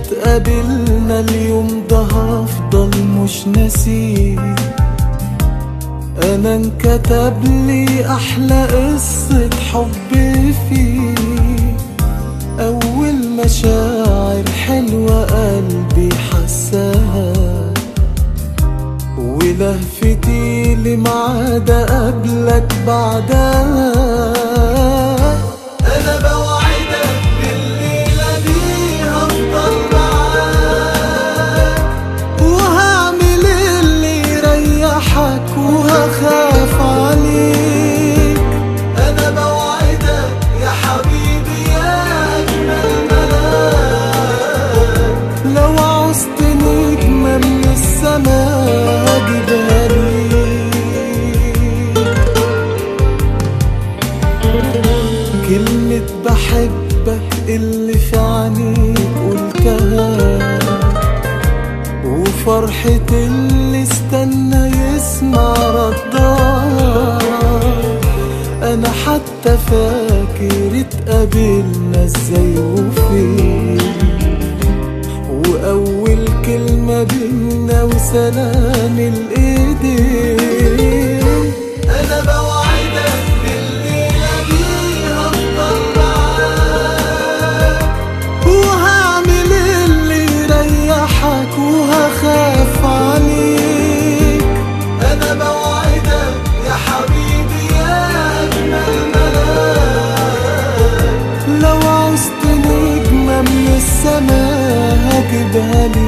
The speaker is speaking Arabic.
اتقابلنا اليوم ده هفضل مش ناسيه. انا انكتب لي احلى قصة حب فيه، اول مشاعر حلوة قلبي حساها، ولهفتي لميعاد قبلك بعدها. انا بوعدك بالليلة دي هفضل معاك، وهعمل اللي يريحك وهخاف عليك. انا بوعدك يا حبيبي يا اجمل ملاك، لو عوزت نجمة من السماء هجيبها ليك. كلمة بحبك اللي في عينيك قلتها، وفرحة اللي استنى يسمع ردها. انا حتى فاكر اتقابلنا ازاي وفين، واول كلمة بينا وسلام الايدين. انا بوعدك بالليلة دي هفضل معاك، وهعمل اللي يريحك وهخاف عليك. انا بوعدك يا حبيبي يا اجمل ملاك، لو عوزت نجمة من السماء هجيبها ليك.